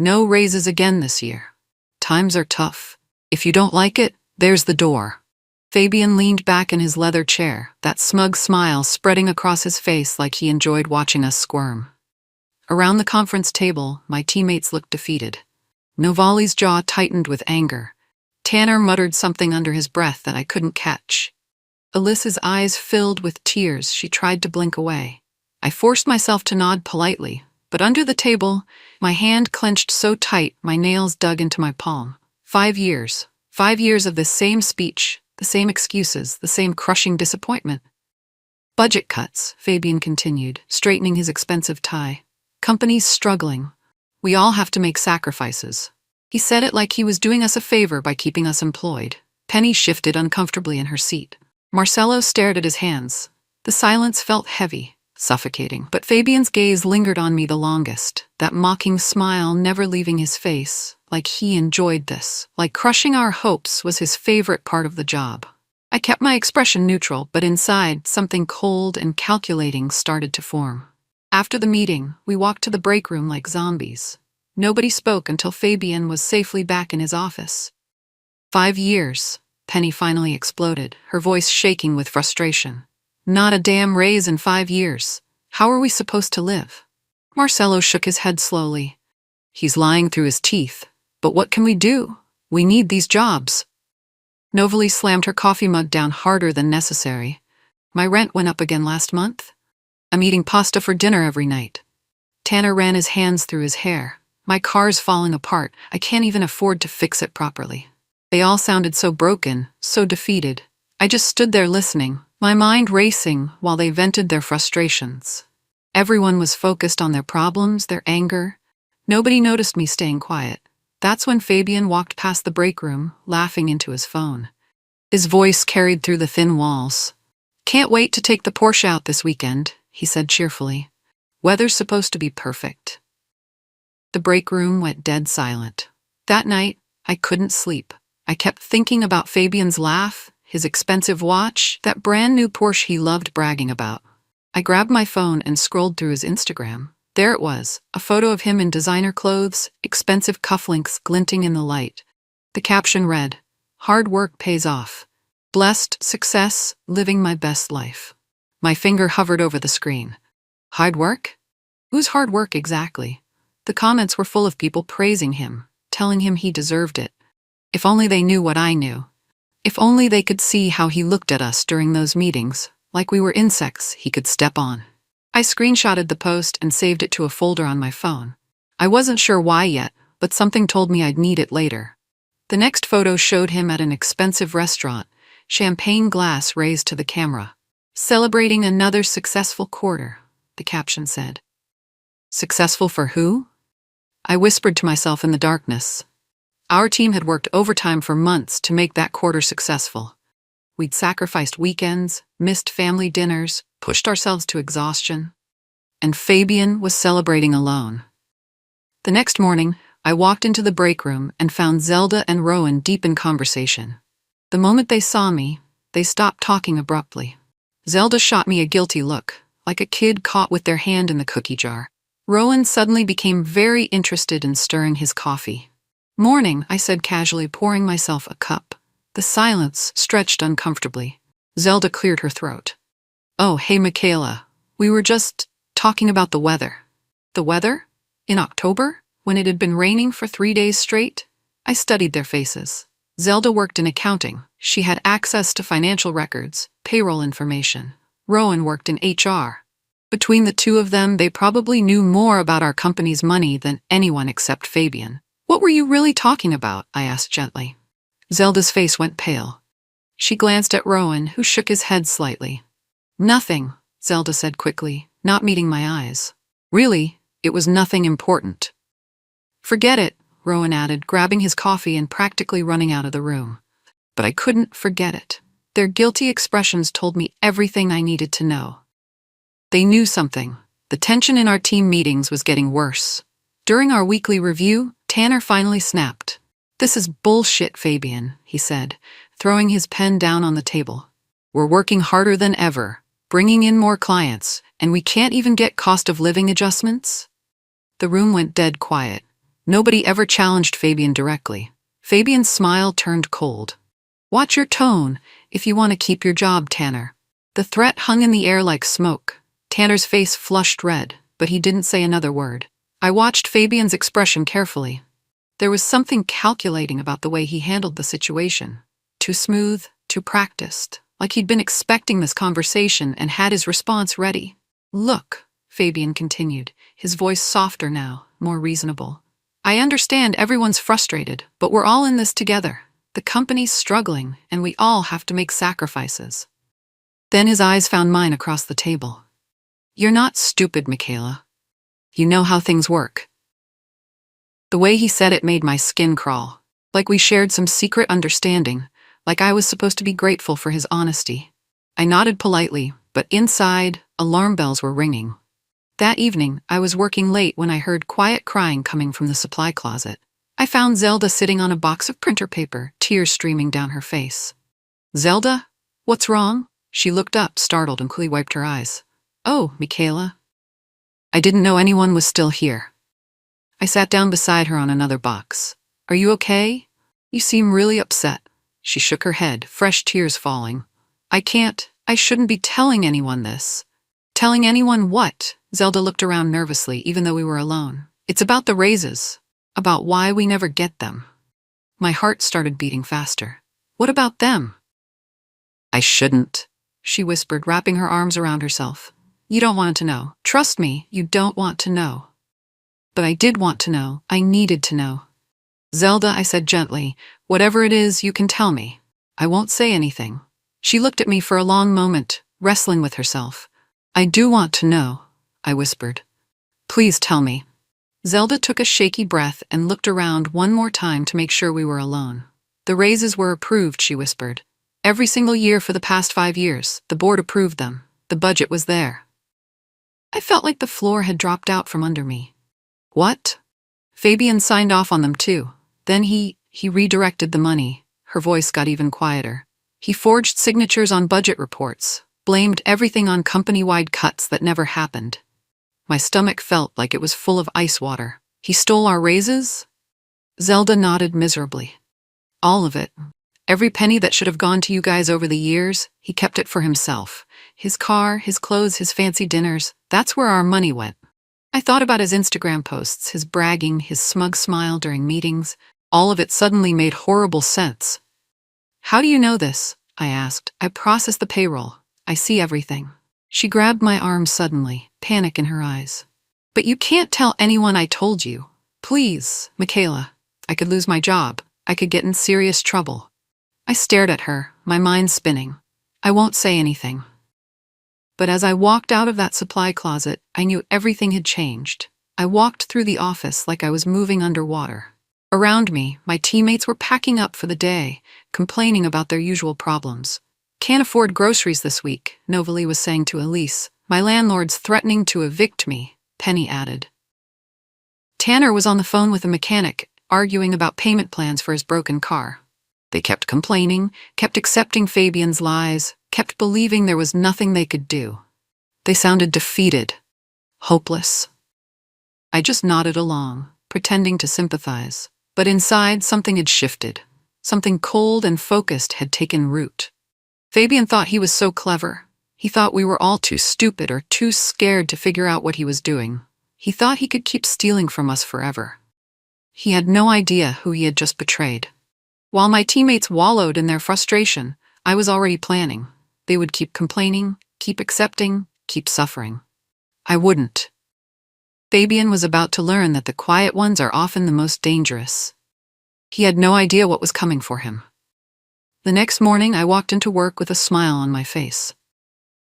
No raises again this year. Times are tough. If you don't like it, there's the door. Fabian leaned back in his leather chair, that smug smile spreading across his face like he enjoyed watching us squirm. Around the conference table, my teammates looked defeated. Novali's jaw tightened with anger. Tanner muttered something under his breath that I couldn't catch. Alyssa's eyes filled with tears. She tried to blink away. I forced myself to nod politely, but under the table, my hand clenched so tight my nails dug into my palm. 5 years. 5 years of this same speech, the same excuses, the same crushing disappointment. Budget cuts, Fabian continued, straightening his expensive tie. Companies struggling. We all have to make sacrifices. He said it like he was doing us a favor by keeping us employed. Penny shifted uncomfortably in her seat. Marcelo stared at his hands. The silence felt heavy, suffocating, but Fabian's gaze lingered on me the longest, that mocking smile never leaving his face, like he enjoyed this, like crushing our hopes was his favorite part of the job. I kept my expression neutral, but inside, something cold and calculating started to form. After the meeting, we walked to the break room like zombies. Nobody spoke until Fabian was safely back in his office. 5 years, Penny finally exploded, her voice shaking with frustration. Not a damn raise in 5 years. How are we supposed to live? Marcelo shook his head slowly. He's lying through his teeth. But what can we do? We need these jobs. Novali slammed her coffee mug down harder than necessary. My rent went up again last month. I'm eating pasta for dinner every night. Tanner ran his hands through his hair. My car's falling apart. I can't even afford to fix it properly. They all sounded so broken, so defeated. I just stood there listening, my mind racing while they vented their frustrations. Everyone was focused on their problems, their anger. Nobody noticed me staying quiet. That's when Fabian walked past the break room, laughing into his phone. His voice carried through the thin walls. Can't wait to take the Porsche out this weekend, he said cheerfully. Weather's supposed to be perfect. The break room went dead silent. That night, I couldn't sleep. I kept thinking about Fabian's laugh, his expensive watch, that brand new Porsche he loved bragging about. I grabbed my phone and scrolled through his Instagram. There it was, a photo of him in designer clothes, expensive cufflinks glinting in the light. The caption read, "Hard work pays off. Blessed, success, living my best life." My finger hovered over the screen. Hard work? Whose hard work exactly? The comments were full of people praising him, telling him he deserved it. If only they knew what I knew. If only they could see how he looked at us during those meetings, like we were insects he could step on. I screenshotted the post and saved it to a folder on my phone. I wasn't sure why yet, but something told me I'd need it later. The next photo showed him at an expensive restaurant, champagne glass raised to the camera. Celebrating another successful quarter, the caption said. Successful for who? I whispered to myself in the darkness. Our team had worked overtime for months to make that quarter successful. We'd sacrificed weekends, missed family dinners, pushed ourselves to exhaustion. And Fabian was celebrating alone. The next morning, I walked into the break room and found Zelda and Rowan deep in conversation. The moment they saw me, they stopped talking abruptly. Zelda shot me a guilty look, like a kid caught with their hand in the cookie jar. Rowan suddenly became very interested in stirring his coffee. Morning, I said casually, pouring myself a cup. The silence stretched uncomfortably. Zelda cleared her throat. Oh, hey Michaela, we were just talking about the weather. The weather? In October? When it had been raining for 3 days straight? I studied their faces. Zelda worked in accounting. She had access to financial records, payroll information. Rowan worked in HR. Between the two of them, they probably knew more about our company's money than anyone except Fabian. What were you really talking about? I asked gently. Zelda's face went pale. She glanced at Rowan, who shook his head slightly. Nothing, Zelda said quickly, not meeting my eyes. Really, it was nothing important. Forget it, Rowan added, grabbing his coffee and practically running out of the room. But I couldn't forget it. Their guilty expressions told me everything I needed to know. They knew something. The tension in our team meetings was getting worse. During our weekly review, Tanner finally snapped. This is bullshit, Fabian, he said, throwing his pen down on the table. We're working harder than ever, bringing in more clients, and we can't even get cost of living adjustments? The room went dead quiet. Nobody ever challenged Fabian directly. Fabian's smile turned cold. Watch your tone if you want to keep your job, Tanner. The threat hung in the air like smoke. Tanner's face flushed red, but he didn't say another word. I watched Fabian's expression carefully. There was something calculating about the way he handled the situation. Too smooth, too practiced, like he'd been expecting this conversation and had his response ready. Look, Fabian continued, his voice softer now, more reasonable. I understand everyone's frustrated, but we're all in this together. The company's struggling, and we all have to make sacrifices. Then his eyes found mine across the table. You're not stupid, Michaela. You know how things work. The way he said it made my skin crawl, like we shared some secret understanding, like I was supposed to be grateful for his honesty. I nodded politely, but inside, alarm bells were ringing. That evening, I was working late when I heard quiet crying coming from the supply closet. I found Zelda sitting on a box of printer paper, tears streaming down her face. Zelda? What's wrong? She looked up, startled, and quickly wiped her eyes. Oh, Michaela. I didn't know anyone was still here. I sat down beside her on another box. Are you okay? You seem really upset. She shook her head, fresh tears falling. I shouldn't be telling anyone this. Telling anyone what? Zelda looked around nervously, even though we were alone. It's about the raises. About why we never get them. My heart started beating faster. What about them? I shouldn't, she whispered, wrapping her arms around herself. You don't want to know. Trust me, you don't want to know. But I did want to know. I needed to know. Zelda, I said gently, whatever it is, you can tell me. I won't say anything. She looked at me for a long moment, wrestling with herself. I do want to know, I whispered. Please tell me. Zelda took a shaky breath and looked around one more time to make sure we were alone. The raises were approved, she whispered. Every single year for the past 5 years, the board approved them. The budget was there. I felt like the floor had dropped out from under me. What? Fabian signed off on them too. Then he redirected the money. Her voice got even quieter. He forged signatures on budget reports, blamed everything on company-wide cuts that never happened. My stomach felt like it was full of ice water. He stole our raises? Zelda nodded miserably. All of it. Every penny that should have gone to you guys over the years, he kept it for himself. His car, his clothes, his fancy dinners, that's where our money went. I thought about his Instagram posts, his bragging, his smug smile during meetings. All of it suddenly made horrible sense. How do you know this? I asked. I process the payroll. I see everything. She grabbed my arm suddenly, panic in her eyes. But you can't tell anyone I told you. Please, Michaela. I could lose my job. I could get in serious trouble. I stared at her, my mind spinning. I won't say anything. But as I walked out of that supply closet, I knew everything had changed. I walked through the office like I was moving underwater. Around me, my teammates were packing up for the day, complaining about their usual problems. Can't afford groceries this week, Novalie was saying to Elise. My landlord's threatening to evict me, Penny added. Tanner was on the phone with a mechanic, arguing about payment plans for his broken car. They kept complaining, kept accepting Fabian's lies, kept believing there was nothing they could do. They sounded defeated, hopeless. I just nodded along, pretending to sympathize. But inside, something had shifted. Something cold and focused had taken root. Fabian thought he was so clever. He thought we were all too stupid or too scared to figure out what he was doing. He thought he could keep stealing from us forever. He had no idea who he had just betrayed. While my teammates wallowed in their frustration, I was already planning. They would keep complaining, keep accepting, keep suffering. I wouldn't. Fabian was about to learn that the quiet ones are often the most dangerous. He had no idea what was coming for him. The next morning, I walked into work with a smile on my face.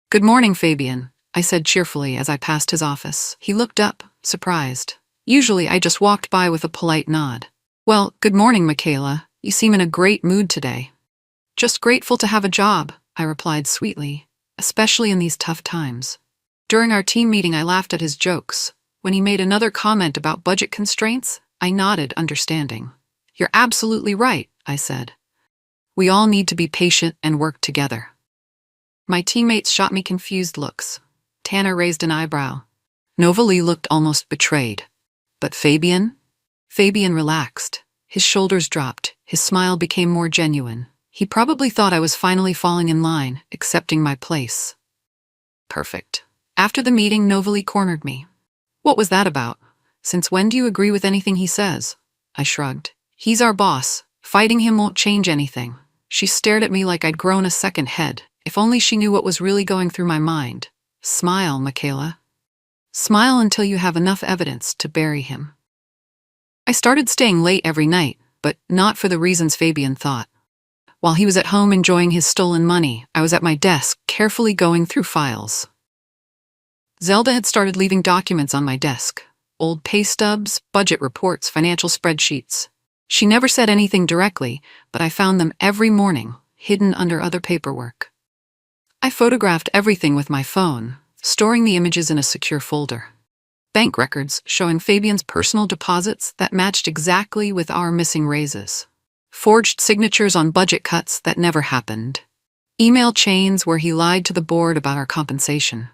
Good morning, Fabian, I said cheerfully as I passed his office. He looked up, surprised. Usually, I just walked by with a polite nod. Well, good morning, Michaela. You seem in a great mood today. Just grateful to have a job, I replied sweetly, especially in these tough times. During our team meeting, I laughed at his jokes. When he made another comment about budget constraints, I nodded, understanding. You're absolutely right, I said. We all need to be patient and work together. My teammates shot me confused looks. Tanner raised an eyebrow. Novalie looked almost betrayed. But Fabian? Fabian relaxed. His shoulders dropped. His smile became more genuine. He probably thought I was finally falling in line, accepting my place. Perfect. After the meeting, Novali cornered me. What was that about? Since when do you agree with anything he says? I shrugged. He's our boss. Fighting him won't change anything. She stared at me like I'd grown a second head. If only she knew what was really going through my mind. Smile, Michaela. Smile until you have enough evidence to bury him. I started staying late every night, but not for the reasons Fabian thought. While he was at home enjoying his stolen money, I was at my desk, carefully going through files. Zelda had started leaving documents on my desk. Old pay stubs, budget reports, financial spreadsheets. She never said anything directly, but I found them every morning, hidden under other paperwork. I photographed everything with my phone, storing the images in a secure folder. Bank records showing Fabian's personal deposits that matched exactly with our missing raises. Forged signatures on budget cuts that never happened. Email chains where he lied to the board about our compensation.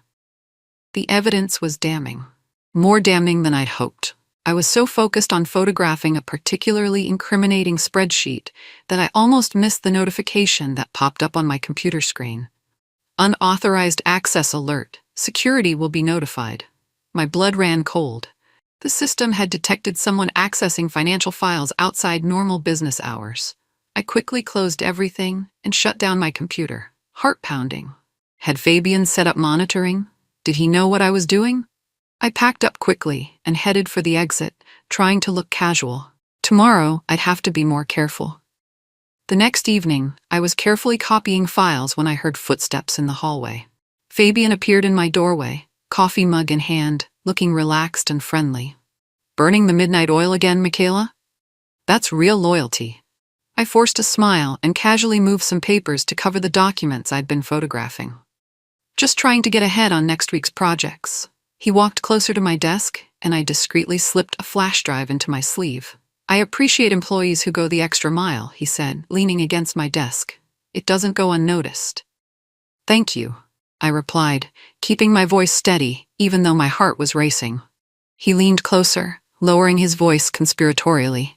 The evidence was damning. More damning than I'd hoped. I was so focused on photographing a particularly incriminating spreadsheet that I almost missed the notification that popped up on my computer screen. Unauthorized access alert. Security will be notified. My blood ran cold. The system had detected someone accessing financial files outside normal business hours. I quickly closed everything and shut down my computer. Heart pounding. Had Fabian set up monitoring? Did he know what I was doing? I packed up quickly and headed for the exit, trying to look casual. Tomorrow, I'd have to be more careful. The next evening, I was carefully copying files when I heard footsteps in the hallway. Fabian appeared in my doorway, coffee mug in hand, looking relaxed and friendly. Burning the midnight oil again, Michaela? That's real loyalty. I forced a smile and casually moved some papers to cover the documents I'd been photographing. Just trying to get ahead on next week's projects. He walked closer to my desk, and I discreetly slipped a flash drive into my sleeve. I appreciate employees who go the extra mile, he said, leaning against my desk. It doesn't go unnoticed. Thank you, I replied, keeping my voice steady, even though my heart was racing. He leaned closer, lowering his voice conspiratorially.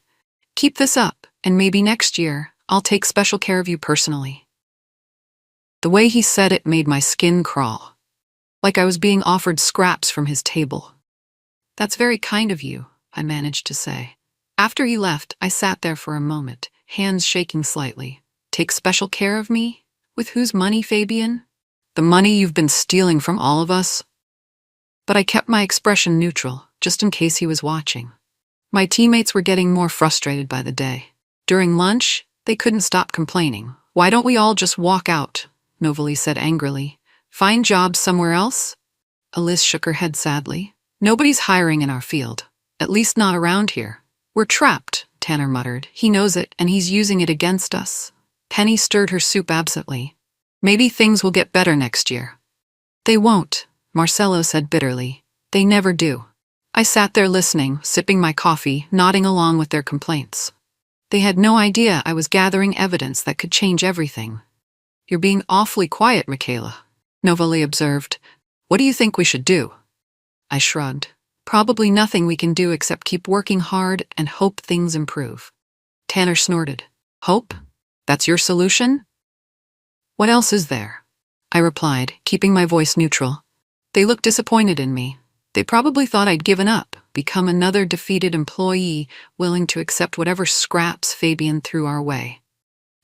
Keep this up, and maybe next year, I'll take special care of you personally. The way he said it made my skin crawl. Like I was being offered scraps from his table. That's very kind of you, I managed to say. After he left, I sat there for a moment, hands shaking slightly. Take special care of me? With whose money, Fabian? The money you've been stealing from all of us? But I kept my expression neutral, just in case he was watching. My teammates were getting more frustrated by the day. During lunch, they couldn't stop complaining. Why don't we all just walk out? Novali said angrily. Find jobs somewhere else? Alice shook her head sadly. Nobody's hiring in our field. At least not around here. We're trapped, Tanner muttered. He knows it, and he's using it against us. Penny stirred her soup absently. Maybe things will get better next year. They won't, Marcelo said bitterly. They never do. I sat there listening, sipping my coffee, nodding along with their complaints. They had no idea I was gathering evidence that could change everything. You're being awfully quiet, Michaela, Novali observed. What do you think we should do? I shrugged. Probably nothing we can do except keep working hard and hope things improve. Tanner snorted. Hope? That's your solution? What else is there? I replied, keeping my voice neutral. They looked disappointed in me. They probably thought I'd given up, become another defeated employee, willing to accept whatever scraps Fabian threw our way.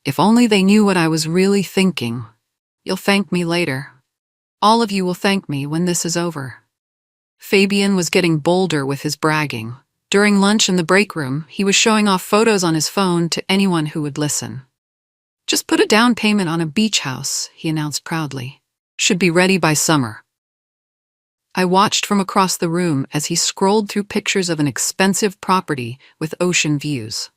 If only they knew what I was really thinking. You'll thank me later. All of you will thank me when this is over. Fabian was getting bolder with his bragging. During lunch in the break room, he was showing off photos on his phone to anyone who would listen. Just put a down payment on a beach house, he announced proudly. Should be ready by summer. I watched from across the room as he scrolled through pictures of an expensive property with ocean views.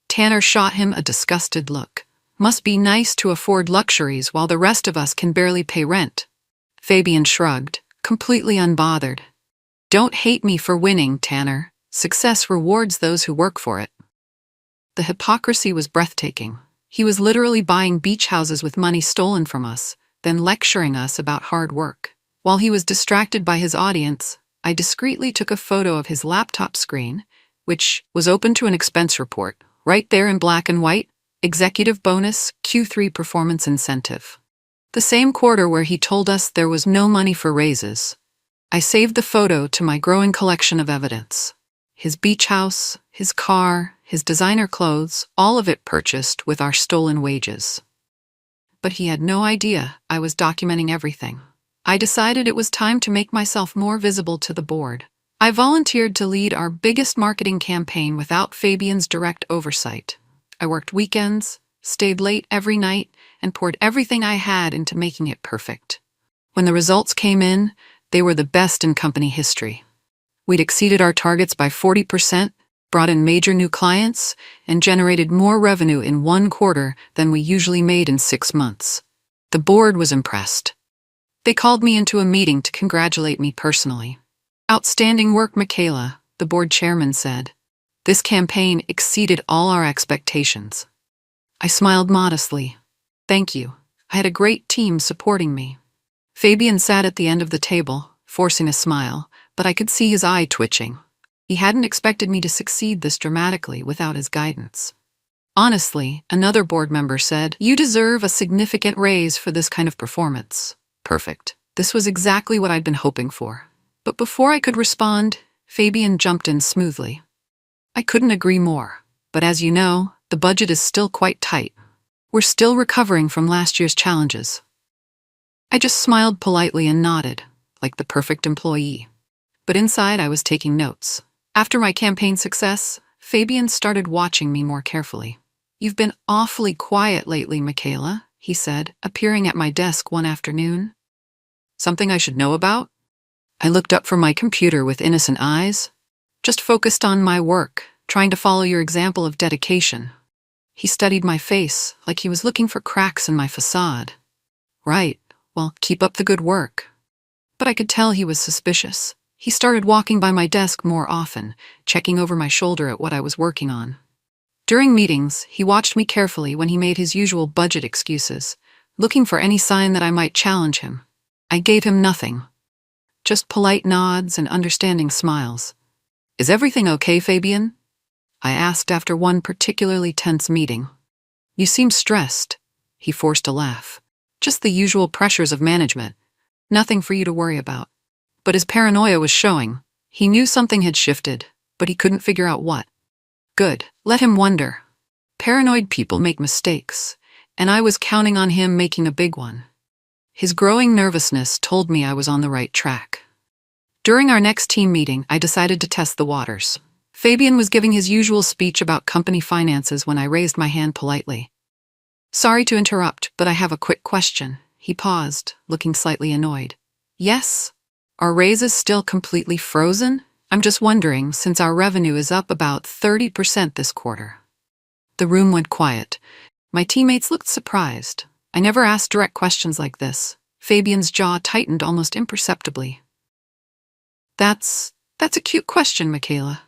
Tanner shot him a disgusted look. Must be nice to afford luxuries while the rest of us can barely pay rent. Fabian shrugged, completely unbothered. Don't hate me for winning, Tanner. Success rewards those who work for it. The hypocrisy was breathtaking. He was literally buying beach houses with money stolen from us, then lecturing us about hard work. While he was distracted by his audience, I discreetly took a photo of his laptop screen, which was open to an expense report, right there in black and white, executive bonus, Q3 performance incentive. The same quarter where he told us there was no money for raises. I saved the photo to my growing collection of evidence. His beach house, his car, his designer clothes, all of it purchased with our stolen wages. But he had no idea I was documenting everything. I decided it was time to make myself more visible to the board. I volunteered to lead our biggest marketing campaign without Fabian's direct oversight. I worked weekends, stayed late every night, and poured everything I had into making it perfect. When the results came in, they were the best in company history. We'd exceeded our targets by 40%, brought in major new clients, and generated more revenue in one quarter than we usually made in 6 months. The board was impressed. They called me into a meeting to congratulate me personally. "Outstanding work, Michaela," the board chairman said. "This campaign exceeded all our expectations." I smiled modestly. "Thank you. I had a great team supporting me." Fabian sat at the end of the table, forcing a smile, but I could see his eye twitching. He hadn't expected me to succeed this dramatically without his guidance. Honestly, another board member said, "You deserve a significant raise for this kind of performance." Perfect. This was exactly what I'd been hoping for. But before I could respond, Fabian jumped in smoothly. "I couldn't agree more. But as you know, the budget is still quite tight. We're still recovering from last year's challenges." I just smiled politely and nodded, like the perfect employee. But inside I was taking notes. After my campaign success, Fabian started watching me more carefully. "You've been awfully quiet lately, Michaela," he said, appearing at my desk one afternoon. "Something I should know about?" I looked up from my computer with innocent eyes. "Just focused on my work, trying to follow your example of dedication." He studied my face, like he was looking for cracks in my facade. "Right, well, keep up the good work." But I could tell he was suspicious. He started walking by my desk more often, checking over my shoulder at what I was working on. During meetings, he watched me carefully when he made his usual budget excuses, looking for any sign that I might challenge him. I gave him nothing. Just polite nods and understanding smiles. "Is everything okay, Fabian?" I asked after one particularly tense meeting. "You seem stressed." He forced a laugh. "Just the usual pressures of management. Nothing for you to worry about." But his paranoia was showing. He knew something had shifted, but he couldn't figure out what. Good. Let him wonder. Paranoid people make mistakes, and I was counting on him making a big one. His growing nervousness told me I was on the right track. During our next team meeting, I decided to test the waters. Fabian was giving his usual speech about company finances when I raised my hand politely. "Sorry to interrupt, but I have a quick question." He paused, looking slightly annoyed. "Yes? Are raises still completely frozen? I'm just wondering, since our revenue is up about 30% this quarter." The room went quiet. My teammates looked surprised. I never asked direct questions like this. Fabian's jaw tightened almost imperceptibly. That's a cute question, Michaela.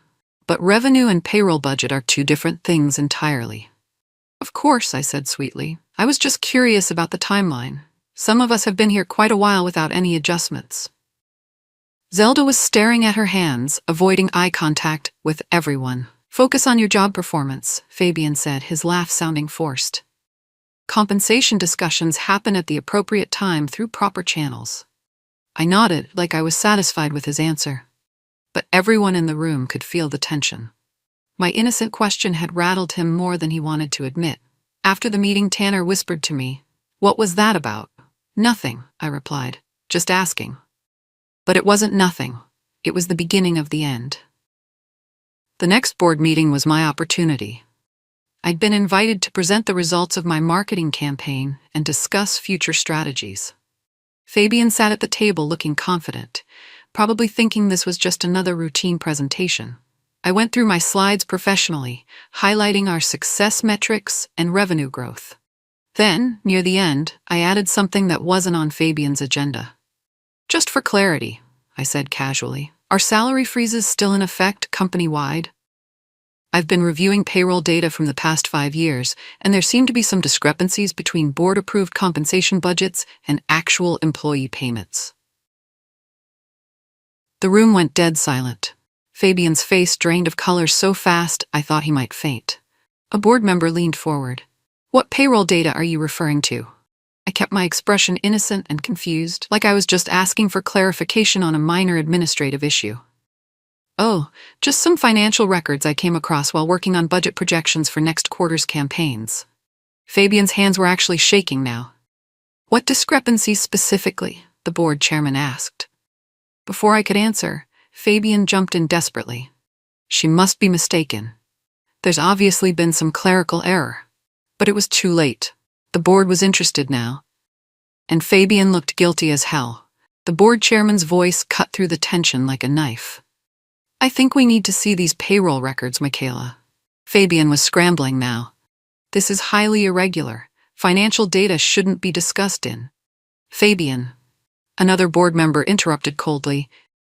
But revenue and payroll budget are two different things entirely." "Of course," I said sweetly. "I was just curious about the timeline. Some of us have been here quite a while without any adjustments." Zelda was staring at her hands, avoiding eye contact with everyone. "Focus on your job performance," Fabian said, his laugh sounding forced. "Compensation discussions happen at the appropriate time through proper channels." I nodded, like I was satisfied with his answer. But everyone in the room could feel the tension. My innocent question had rattled him more than he wanted to admit. After the meeting, Tanner whispered to me, "What was that about?" "Nothing," I replied. "Just asking." But it wasn't nothing. It was the beginning of the end. The next board meeting was my opportunity. I'd been invited to present the results of my marketing campaign and discuss future strategies. Fabian sat at the table looking confident, probably thinking this was just another routine presentation. I went through my slides professionally, highlighting our success metrics and revenue growth. Then, near the end, I added something that wasn't on Fabian's agenda. "Just for clarity," I said casually, "are salary freezes still in effect company-wide? I've been reviewing payroll data from the past 5 years, and there seem to be some discrepancies between board-approved compensation budgets and actual employee payments." The room went dead silent. Fabian's face drained of color so fast I thought he might faint. A board member leaned forward. "What payroll data are you referring to?" I kept my expression innocent and confused, like I was just asking for clarification on a minor administrative issue. "Oh, just some financial records I came across while working on budget projections for next quarter's campaigns." Fabian's hands were actually shaking now. "What discrepancies specifically?" the board chairman asked. Before I could answer, Fabian jumped in desperately. "She must be mistaken. There's obviously been some clerical error." But it was too late. The board was interested now. And Fabian looked guilty as hell. The board chairman's voice cut through the tension like a knife. "I think we need to see these payroll records, Michaela." Fabian was scrambling now. "This is highly irregular. Financial data shouldn't be discussed in." "Fabian," another board member interrupted coldly.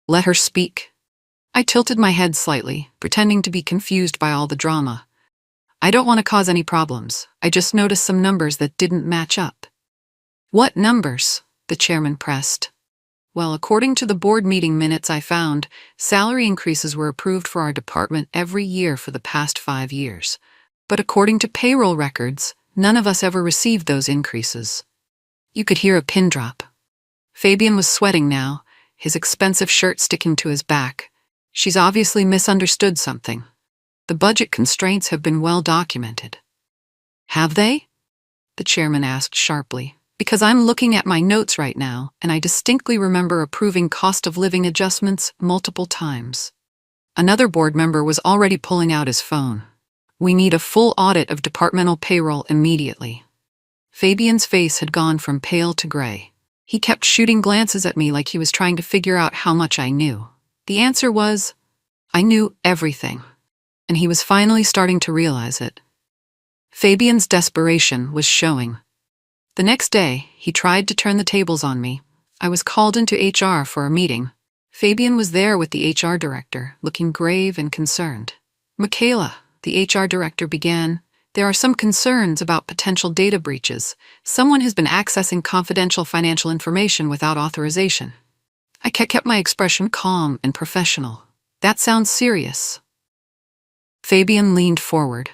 "Let her speak." I tilted my head slightly, pretending to be confused by all the drama. "I don't want to cause any problems. I just noticed some numbers that didn't match up." "What numbers?" the chairman pressed. "Well, according to the board meeting minutes I found, salary increases were approved for our department every year for the past 5 years. But according to payroll records, none of us ever received those increases." You could hear a pin drop. Fabian was sweating now, his expensive shirt sticking to his back. "She's obviously misunderstood something. The budget constraints have been well documented." "Have they?" the chairman asked sharply. "Because I'm looking at my notes right now, and I distinctly remember approving cost of living adjustments multiple times." Another board member was already pulling out his phone. "We need a full audit of departmental payroll immediately." Fabian's face had gone from pale to gray. He kept shooting glances at me like he was trying to figure out how much I knew. The answer was, I knew everything. And he was finally starting to realize it. Fabian's desperation was showing. The next day, he tried to turn the tables on me. I was called into HR for a meeting. Fabian was there with the HR director, looking grave and concerned. "Michaela," the HR director began, "there are some concerns about potential data breaches. Someone has been accessing confidential financial information without authorization." I kept my expression calm and professional. "That sounds serious." Fabian leaned forward.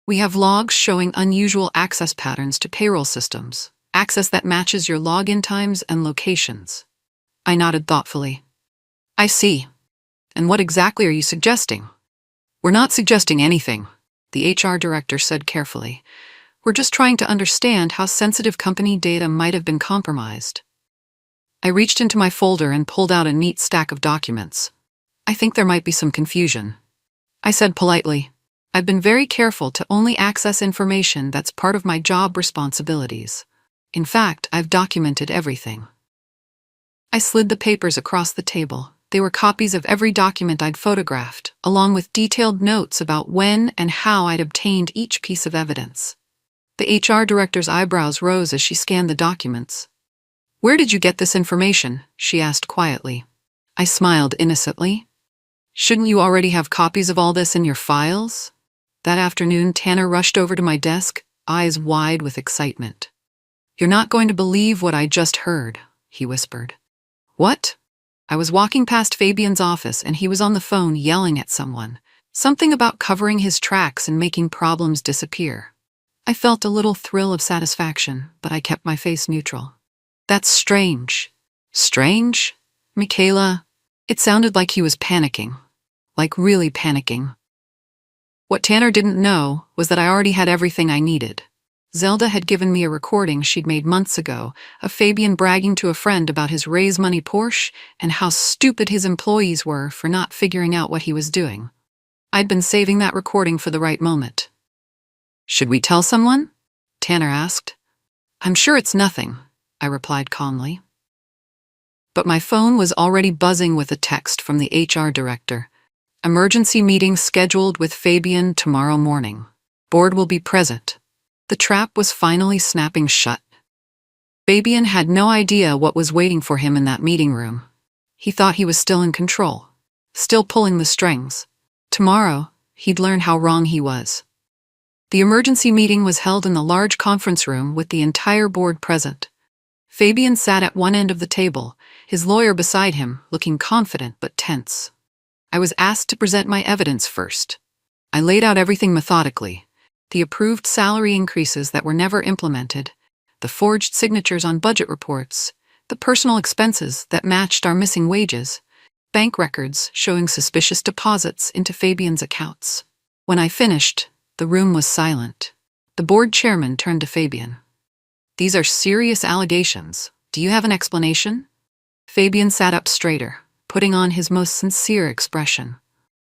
"We have logs showing unusual access patterns to payroll systems, access that matches your login times and locations." I nodded thoughtfully. "I see. And what exactly are you suggesting?" "We're not suggesting anything," the HR director said carefully. "We're just trying to understand how sensitive company data might have been compromised." I reached into my folder and pulled out a neat stack of documents. "I think there might be some confusion," I said politely. "I've been very careful to only access information that's part of my job responsibilities. In fact, I've documented everything." I slid the papers across the table. They were copies of every document I'd photographed, along with detailed notes about when and how I'd obtained each piece of evidence. The HR director's eyebrows rose as she scanned the documents. "Where did you get this information?" she asked quietly. I smiled innocently. "Shouldn't you already have copies of all this in your files?" That afternoon, Tanner rushed over to my desk, eyes wide with excitement. "You're not going to believe what I just heard," he whispered. "What?" I was walking past Fabian's office and he was on the phone yelling at someone. Something about covering his tracks and making problems disappear. I felt a little thrill of satisfaction, but I kept my face neutral. "That's strange." "Strange? Michaela?" It sounded like he was panicking. Like really panicking. What Tanner didn't know was that I already had everything I needed. Zelda had given me a recording she'd made months ago of Fabian bragging to a friend about his raise money Porsche and how stupid his employees were for not figuring out what he was doing. I'd been saving that recording for the right moment. "Should we tell someone?" Tanner asked. "I'm sure it's nothing," I replied calmly. But my phone was already buzzing with a text from the HR director. "Emergency meeting scheduled with Fabian tomorrow morning. Board will be present." The trap was finally snapping shut. Fabian had no idea what was waiting for him in that meeting room. He thought he was still in control, still pulling the strings. Tomorrow, he'd learn how wrong he was. The emergency meeting was held in the large conference room with the entire board present. Fabian sat at one end of the table, his lawyer beside him, looking confident but tense. I was asked to present my evidence first. I laid out everything methodically. The approved salary increases that were never implemented, the forged signatures on budget reports, the personal expenses that matched our missing wages, bank records showing suspicious deposits into Fabian's accounts. When I finished, the room was silent. The board chairman turned to Fabian. "These are serious allegations. Do you have an explanation?" Fabian sat up straighter, putting on his most sincere expression.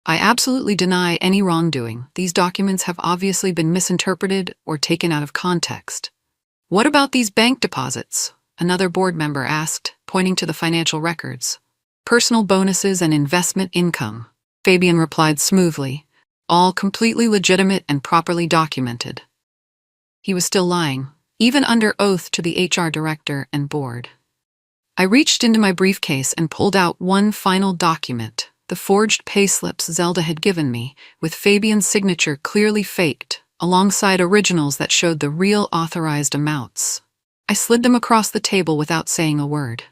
"I absolutely deny any wrongdoing. These documents have obviously been misinterpreted or taken out of context." "What about these bank deposits?" another board member asked, pointing to the financial records. "Personal bonuses and investment income," Fabian replied smoothly, "all completely legitimate and properly documented." He was still lying, even under oath to the HR director and board. I reached into my briefcase and pulled out one final document, the forged payslips Zelda had given me, with Fabian's signature clearly faked, alongside originals that showed the real authorized amounts. I slid them across the table without saying a word.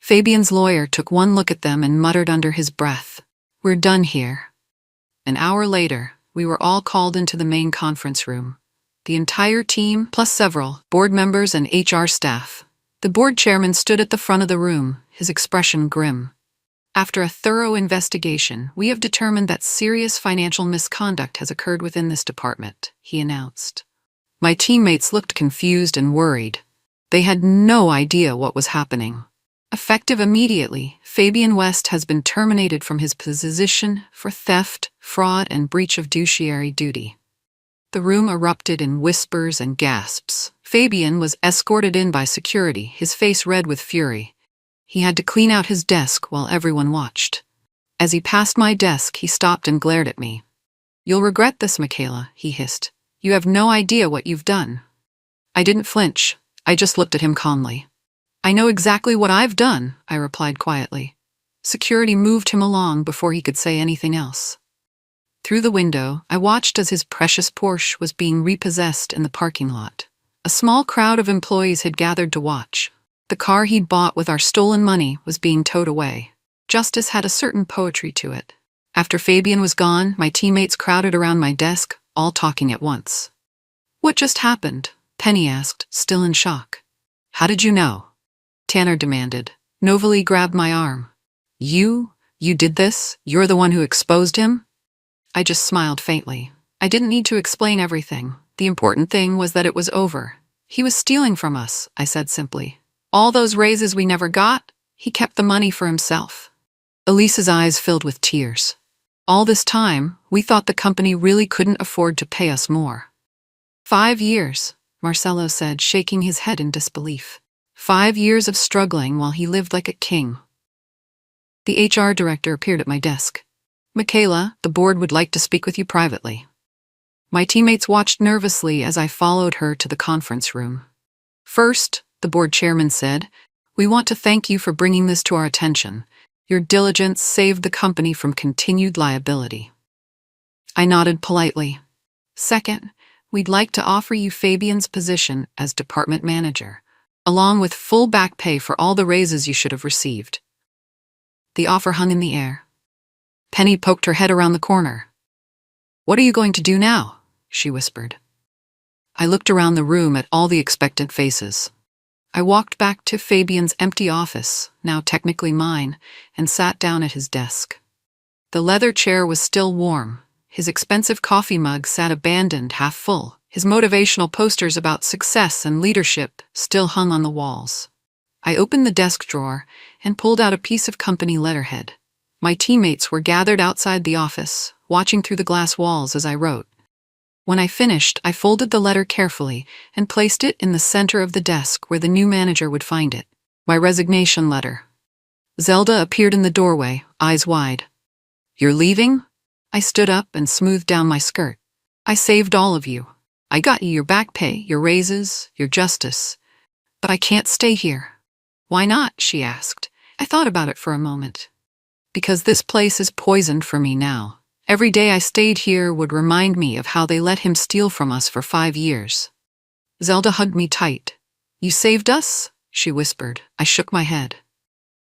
Fabian's lawyer took one look at them and muttered under his breath, "We're done here." An hour later, we were all called into the main conference room. The entire team, plus several board members and HR staff. The board chairman stood at the front of the room, his expression grim. "After a thorough investigation, we have determined that serious financial misconduct has occurred within this department," he announced. My teammates looked confused and worried. They had no idea what was happening. Effective immediately, Fabian West has been terminated from his position for theft, fraud, and breach of fiduciary duty. The room erupted in whispers and gasps. Fabian was escorted in by security, his face red with fury. He had to clean out his desk while everyone watched. As he passed my desk, he stopped and glared at me. "You'll regret this, Michaela," he hissed. "You have no idea what you've done." I didn't flinch. I just looked at him calmly. "I know exactly what I've done," I replied quietly. Security moved him along before he could say anything else. Through the window, I watched as his precious Porsche was being repossessed in the parking lot. A small crowd of employees had gathered to watch. The car he'd bought with our stolen money was being towed away. Justice had a certain poetry to it. After Fabian was gone, my teammates crowded around my desk, all talking at once. "What just happened?" Penny asked, still in shock. "How did you know?" Tanner demanded. Novely grabbed my arm. You did this? You're the one who exposed him?" I just smiled faintly. I didn't need to explain everything. The important thing was that it was over. "He was stealing from us," I said simply. "All those raises we never got, he kept the money for himself." Elise's eyes filled with tears. "All this time, we thought the company really couldn't afford to pay us more." 5 years, Marcelo said, shaking his head in disbelief. 5 years of struggling while he lived like a king. The HR director appeared at my desk. "Michaela, the board would like to speak with you privately." My teammates watched nervously as I followed her to the conference room. "First," the board chairman said, "we want to thank you for bringing this to our attention. Your diligence saved the company from continued liability." I nodded politely. "Second, we'd like to offer you Fabian's position as department manager, along with full back pay for all the raises you should have received." The offer hung in the air. Penny poked her head around the corner. "What are you going to do now?" she whispered. I looked around the room at all the expectant faces. I walked back to Fabian's empty office, now technically mine, and sat down at his desk. The leather chair was still warm. His expensive coffee mug sat abandoned, half full. His motivational posters about success and leadership still hung on the walls. I opened the desk drawer and pulled out a piece of company letterhead. My teammates were gathered outside the office, watching through the glass walls as I wrote. When I finished, I folded the letter carefully and placed it in the center of the desk where the new manager would find it. My resignation letter. Zelda appeared in the doorway, eyes wide. "You're leaving?" I stood up and smoothed down my skirt. "I saved all of you. I got you your back pay, your raises, your justice. But I can't stay here." "Why not?" she asked. I thought about it for a moment. "Because this place is poisoned for me now. Every day I stayed here would remind me of how they let him steal from us for 5 years." Zelda hugged me tight. "You saved us?" she whispered. I shook my head.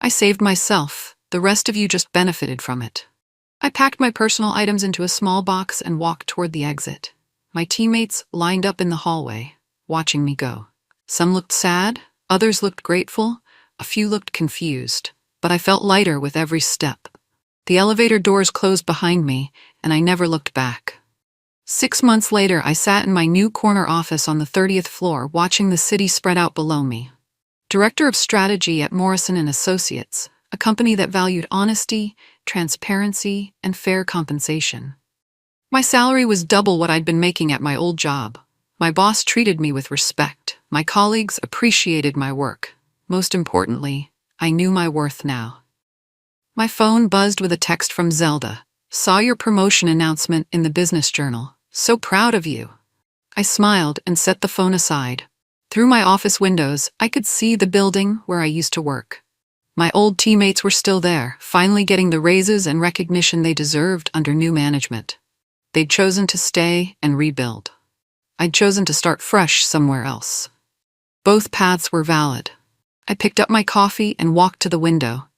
"I saved myself. The rest of you just benefited from it." I packed my personal items into a small box and walked toward the exit. My teammates lined up in the hallway, watching me go. Some looked sad, others looked grateful, a few looked confused, but I felt lighter with every step. The elevator doors closed behind me, and I never looked back. 6 months later, I sat in my new corner office on the 30th floor, watching the city spread out below me. Director of Strategy at Morrison & Associates, a company that valued honesty, transparency, and fair compensation. My salary was double what I'd been making at my old job. My boss treated me with respect. My colleagues appreciated my work. Most importantly, I knew my worth now. My phone buzzed with a text from Zelda. Saw your promotion announcement in the business journal. So proud of you. I smiled and set the phone aside. Through my office windows, I could see the building where I used to work. My old teammates were still there, finally getting the raises and recognition they deserved under new management. They'd chosen to stay and rebuild. I'd chosen to start fresh somewhere else. Both paths were valid. I picked up my coffee and walked to the window.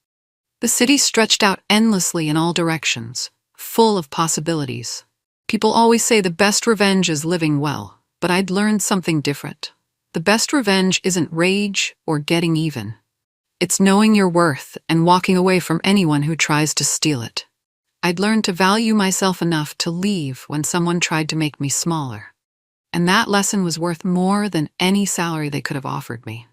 The city stretched out endlessly in all directions, full of possibilities. People always say the best revenge is living well, but I'd learned something different. The best revenge isn't rage or getting even. It's knowing your worth and walking away from anyone who tries to steal it. I'd learned to value myself enough to leave when someone tried to make me smaller. And that lesson was worth more than any salary they could have offered me.